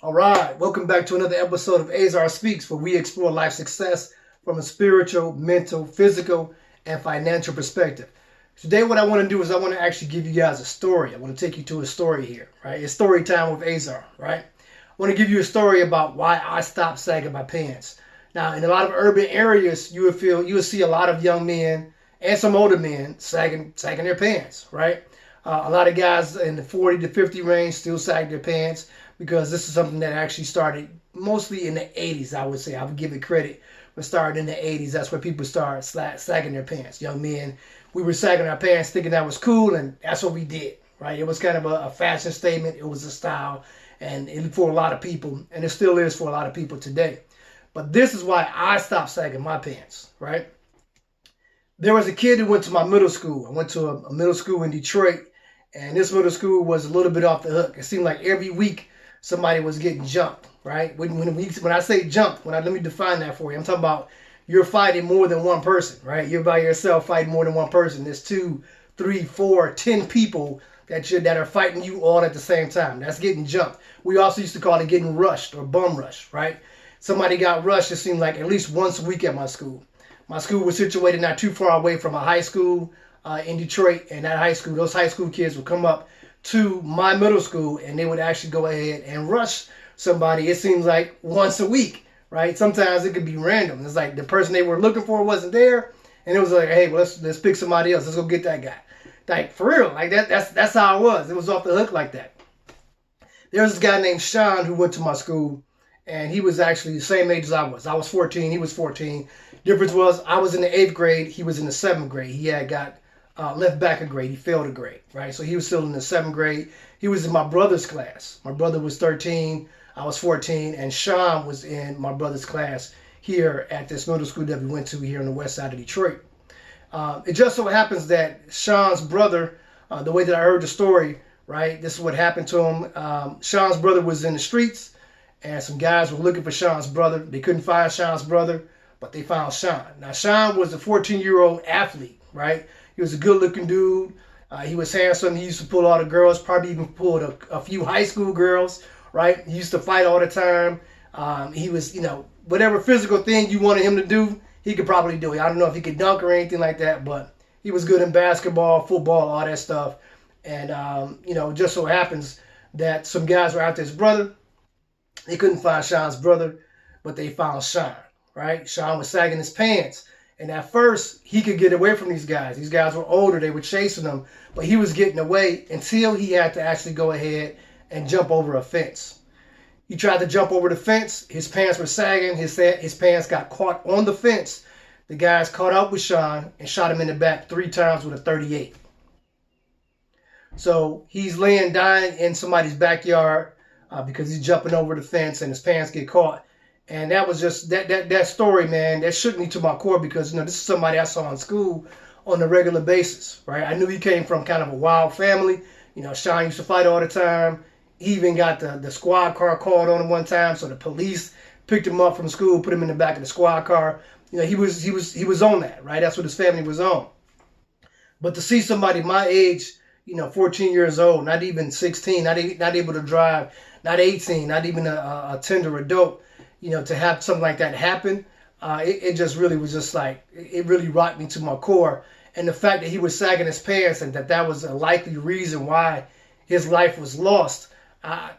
All right, welcome back to another episode of Azar Speaks, where we explore life success from a spiritual, mental, physical, and financial perspective. Today, what I want to do is I want to actually give you guys a story. I want to take you to a story here, right? It's story time with Azar, right? I want to give you a story about why I stopped sagging my pants. Now, in a lot of urban areas, you will see a lot of young men and some older men sagging their pants, right? A lot of guys in the 40 to 50 range still sag their pants because this is something that actually started mostly in the 80s, I would say. I would give it credit. It started in the 80s. That's where people started sagging their pants. Young men, we were sagging our pants thinking that was cool, and that's what we did, right? It was kind of a fashion statement. It was a style, and for a lot of people, and it still is for a lot of people today. But this is why I stopped sagging my pants, right? There was a kid who went to my middle school. I went to a middle school in Detroit, and this middle school was a little bit off the hook. It seemed like every week somebody was getting jumped, right? When I say jumped, let me define that for you. I'm talking about you're fighting more than one person, right? You're by yourself fighting more than one person. There's 2, 3, 4, 10 people that are fighting you all at the same time. That's getting jumped. We also used to call it getting rushed or bum rushed, right? Somebody got rushed, it seemed like at least once a week at my school. My school was situated not too far away from a high school in Detroit, and those high school kids would come up to my middle school, and they would actually go ahead and rush somebody. It seems like once a week, right? Sometimes it could be random. It's like the person they were looking for wasn't there, and it was like, hey, well, let's pick somebody else. Let's go get that guy. Like, for real, like that's how it was. It was off the hook like that. There was this guy named Sean who went to my school, and he was actually the same age as I was. I was 14, he was 14. Difference was I was in the 8th grade, he was in the 7th grade. He had got left back a grade. He failed a grade, right? So he was still in the 7th grade. He was in my brother's class. My brother was 13, I was 14, and Sean was in my brother's class here at this middle school that we went to here on the west side of Detroit. It just so happens that Sean's brother, the way that I heard the story, right, this is what happened to him. Sean's brother was in the streets, and some guys were looking for Sean's brother. They couldn't find Sean's brother, but they found Sean. Now, Sean was a 14-year-old athlete, right? He was a good-looking dude. He was handsome. He used to pull all the girls, probably even pulled a few high school girls, right? He used to fight all the time. He was, whatever physical thing you wanted him to do, he could probably do it. I don't know if he could dunk or anything like that, but he was good in basketball, football, all that stuff. And, just so happens that some guys were after his brother. They couldn't find Sean's brother, but they found Sean, right? Sean was sagging his pants. And at first, he could get away from these guys. These guys were older. They were chasing him. But he was getting away until he had to actually go ahead and jump over a fence. He tried to jump over the fence. His pants were sagging. His pants got caught on the fence. The guys caught up with Sean and shot him in the back 3 times with a .38. So he's laying dying in somebody's backyard because he's jumping over the fence and his pants get caught. And that was just that story, man, that shook me to my core because, this is somebody I saw in school on a regular basis, right? I knew he came from kind of a wild family. Sean used to fight all the time. He even got the squad car called on him one time, so the police picked him up from school, put him in the back of the squad car. He was on that, right? That's what his family was on. But to see somebody my age, 14 years old, not even 16, not able to drive, not 18, not even a tender adult, to have something like that happen, it just really was just like, it really rocked me to my core. And the fact that he was sagging his pants and that was a likely reason why his life was lost, I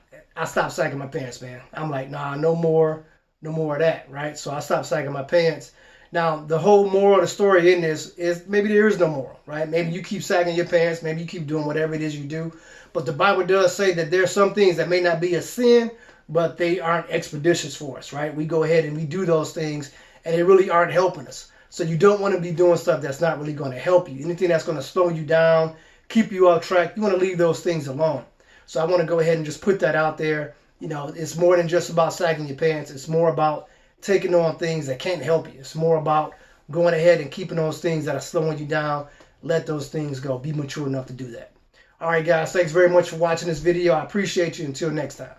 stopped sagging my pants, man. I'm like, nah, no more of that, right? So I stopped sagging my pants. Now, the whole moral of the story in this is maybe there is no moral, right? Maybe you keep sagging your pants. Maybe you keep doing whatever it is you do. But the Bible does say that there are some things that may not be a sin, but they aren't expeditious for us, right? We go ahead and we do those things, and they really aren't helping us. So you don't want to be doing stuff that's not really going to help you. Anything that's going to slow you down, keep you off track, you want to leave those things alone. So I want to go ahead and just put that out there. It's more than just about sagging your pants. It's more about taking on things that can't help you. It's more about going ahead and keeping those things that are slowing you down. Let those things go. Be mature enough to do that. All right, guys. Thanks very much for watching this video. I appreciate you. Until next time.